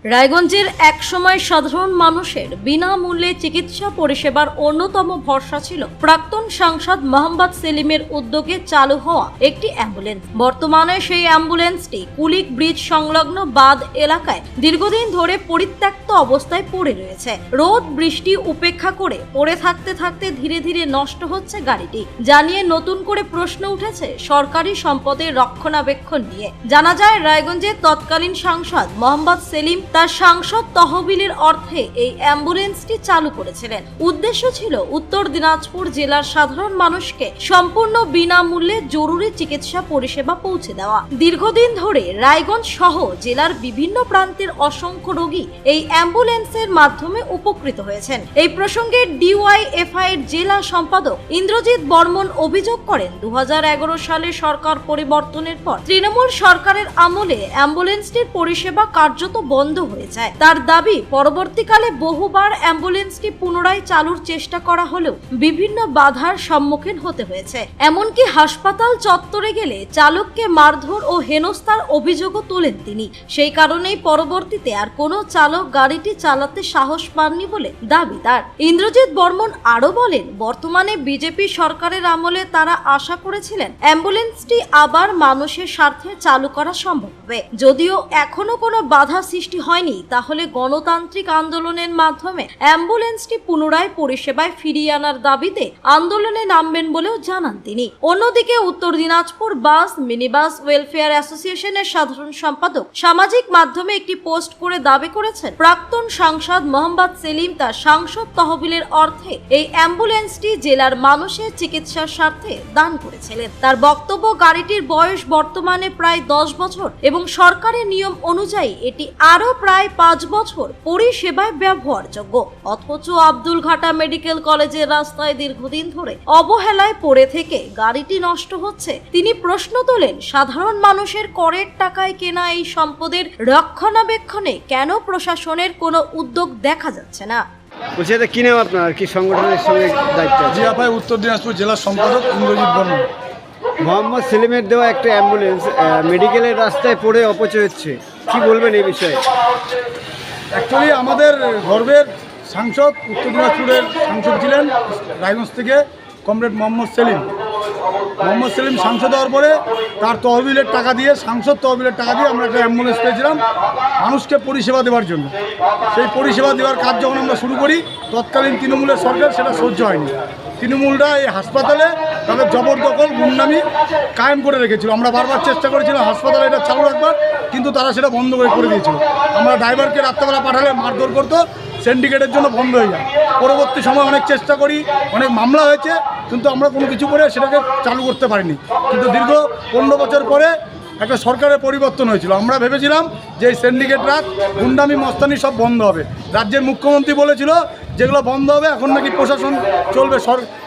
রায়গঞ্জের একসময় সাধারণ মানুষের বিনামূল্যে চিকিৎসা পরিষেবার অন্যতম ভরসা ছিল প্রাক্তন সাংসদ মোহাম্মদ সেলিমের উদ্যোগে চালু হওয়া একটি অ্যাম্বুলেন্স। বর্তমানে সেই অ্যাম্বুলেন্সটি কুলিক ব্রিজ সংলগ্ন বাঁধ এলাকায় দীর্ঘদিন ধরে পরিত্যক্ত অবস্থায় পড়ে রয়েছে। রোদ বৃষ্টি উপেক্ষা করে পড়ে থাকতে থাকতে ধীরে ধীরে নষ্ট হচ্ছে গাড়িটি। জানিয়ে নতুন করে প্রশ্ন উঠেছে সরকারি সম্পদের রক্ষণাবেক্ষণ নিয়ে। জানা যায়, রায়গঞ্জের তৎকালীন সাংসদ মোহাম্মদ সেলিম তার সাংসদ তহবিলের অর্থে এই অ্যাম্বুলেন্সটি চালু করেছিলেন। উদ্দেশ্য ছিল উত্তর দিনাজপুর জেলার সাধারণ মানুষকে সম্পূর্ণ বিনামূল্যে জরুরি চিকিৎসা পরিষেবা পৌঁছে দেওয়া। দীর্ঘদিন ধরে রায়গঞ্জ সহ জেলার বিভিন্ন প্রান্তের অসংখ্য রোগী এই অ্যাম্বুলেন্সের মাধ্যমে উপকৃত হয়েছেন। এই প্রসঙ্গে ডিওয়াইএফআই এর জেলা সম্পাদক ইন্দ্রজিৎ বর্মন অভিযোগ করেন, 2011 সালে সরকার পরিবর্তনের পর তৃণমূল সরকারের আমলে অ্যাম্বুলেন্সটির পরিষেবা কার্যত বন্ধ হয়ে যায়। তার দাবি, পরবর্তীকালে বহুবার অ্যাম্বুলেন্সটি পুনরায় চালুর চেষ্টা করা হলেও বিভিন্ন বাধার সম্মুখীন হতে হয়েছে। এমনকি হাসপাতাল চত্বরে গেলে চালককে মারধর ও হেনস্থার অভিযোগও তোলেন তিনি। সেই কারণেই পরবর্তীতে আর কোনো চালক গাড়িটি চালাতে সাহস পাননি বলে দাবি তার। ইন্দ্রজিৎ বর্মন আরো বলেন, বর্তমানে বিজেপি সরকারের আমলে তারা আশা করেছিলেন অ্যাম্বুলেন্সটি আবার মানুষের স্বার্থে চালু করা সম্ভব হবে। যদিও এখনো কোনো বাধা সৃষ্টি হয়নি, তাহলে গণতান্ত্রিক আন্দোলনের মাধ্যমে অ্যাম্বুলেন্সটি পুনরায় পরিষেবায় ফিরিয়ে আনার দাবিতে আন্দোলনে নামবেন বলেও জানান তিনি। অন্যদিকে উত্তর দিনাজপুর বাস মিনিবাস ওয়েলফেয়ার অ্যাসোসিয়েশনের সাধারণ সম্পাদক সামাজিক মাধ্যমে একটি পোস্ট করে দাবি করেছেন, প্রাক্তন সাংসদ মোহাম্মদ সেলিম তার সাংসদ তহবিলের অর্থে এই অ্যাম্বুলেন্সটি জেলার মানুষের চিকিৎসার স্বার্থে দান করেছিলেন। তার বক্তব্য, গাড়িটির বয়স বর্তমানে প্রায় 10 বছর এবং সরকারের নিয়ম অনুযায়ী এটি আরো প্রায় 5 বছর পরিষেবায় ব্যবহারযোগ্য। অথচ আব্দুল ঘাটা মেডিকেল কলেজের রাস্তায় দীর্ঘদিন ধরে অবহেলায় পড়ে থেকে গাড়িটি নষ্ট হচ্ছে। তিনি প্রশ্ন তোলেন, সাধারণ মানুষের করের টাকায় কেনা এই সম্পদের রক্ষণাবেক্ষণে কেন প্রশাসনের কোনো উদ্যোগ দেখা যাচ্ছে না। বলছি, এটা কি নাম আপনার, কি সংগঠনের সঙ্গে দায়িত্ব আছে? জিআফআই উত্তর দিনাজপুর জেলার সম্পাদক ইন্দ্রজিৎ বর্মন। মোহাম্মদ সেলিমের দেওয়া একটা অ্যাম্বুলেন্স মেডিকেলের রাস্তায় পড়ে অপচয় হচ্ছে, কি বলবেন এই বিষয়ে? অ্যাকচুয়ালি আমাদের গর্বের সাংসদ, উত্তর দিনাজপুরের সাংসদ ছিলেন রায়গঞ্জ থেকে কমরেড মোহাম্মদ সেলিম। মোহাম্মদ সেলিম সাংসদ হওয়ার পরে তার তহবিলের টাকা দিয়ে, সাংসদ তহবিলের টাকা দিয়ে আমরা একটা অ্যাম্বুলেন্স পেয়েছিলাম মানুষকে পরিষেবা দেওয়ার জন্য। সেই পরিষেবা দেওয়ার কাজ যখন আমরা শুরু করি, তৎকালীন তৃণমূলের সরকার সেটা সহ্য হয়নি। তৃণমূলরা এই হাসপাতালে তাদের জবরদখল গুন্ডামি কায়েম করে রেখেছিল। আমরা বারবার চেষ্টা করেছিলাম হাসপাতালে এটা চালু রাখবার, কিন্তু তারা সেটা বন্ধ করে দিয়েছিল। আমরা ড্রাইভারকে রাত্রেবেলা পাঠালে মারধর করতো, সিন্ডিকেটের জন্য বন্ধ হয়ে যায়। পরবর্তী সময় অনেক চেষ্টা করি, অনেক মামলা হয়েছে, কিন্তু আমরা কোনো কিছু করে সেটাকে চালু করতে পারিনি। কিন্তু দীর্ঘ 15 বছর পরে একটা সরকারের পরিবর্তন হয়েছিল। আমরা ভেবেছিলাম যে এই সিন্ডিকেট রাত, গুন্ডামি, মস্তানি সব বন্ধ হবে। রাজ্যের মুখ্যমন্ত্রী বলেছিল যেগুলো বন্ধ হবে, এখন নাকি প্রশাসন চলবে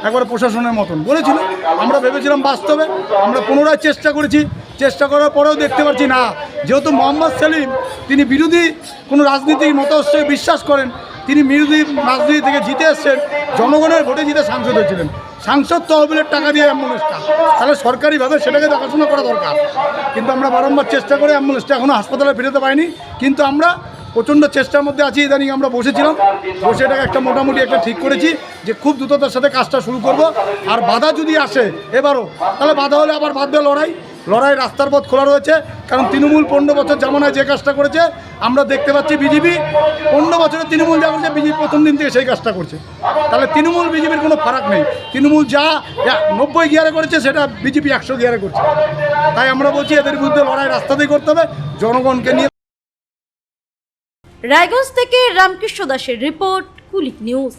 একবারে প্রশাসনের মতন বলেছিল। আমরা ভেবেছিলাম বাস্তবে, আমরা পুনরায় চেষ্টা করেছি। চেষ্টা করার পরেও দেখতে পাচ্ছি না, যেহেতু মোহাম্মদ সেলিম তিনি বিরোধী কোনো রাজনীতিক মতাদর্শে বিশ্বাস করেন, তিনি বিরোধী রাজনীতি থেকে জিতে এসছেন, জনগণের ভোটে জিতে সাংসদ হয়েছিলেন। সাংসদ তহবিলের টাকা দিয়ে অ্যাম্বুলেন্সটা, তাহলে সরকারিভাবে সেটাকে দেখাশোনা করা দরকার। কিন্তু আমরা বারংবার চেষ্টা করে অ্যাম্বুলেন্সটা এখনও হাসপাতালে ফেরাতে পারিনি। কিন্তু আমরা প্রচণ্ড চেষ্টার মধ্যে আছি। ইদানিং আমরা বসেছিলাম, বসে এটাকে একটা মোটামুটি একটা ঠিক করেছি যে খুব দ্রুততার সাথে কাজটা শুরু করব। আর বাধা যদি আসে এবারও, তাহলে বাধা হলে আবার বাধ্য লড়াই রাস্তার পথ খোলা রয়েছে। কারণ তৃণমূল 15 বছর জামানায় যে কাজটা করেছে আমরা দেখতে পাচ্ছি, বিজেপি 15 বছরের তৃণমূল যা করেছে, বিজেপি প্রথম দিন থেকে সেই কাজটা করছে। তাহলে তৃণমূল বিজেপির কোনো ফারাক নেই। তৃণমূল যা 90 গিয়ারে করেছে, সেটা বিজেপি 100 গিয়ারে করছে। তাই আমরা বলছি এদের বিরুদ্ধে লড়াই রাস্তাতেই করতে হবে, জনগণকে নিয়ে। রায়গঞ্জ থেকে রামকৃষ্ণ দাসের রিপোর্ট, কুলিক নিউজ।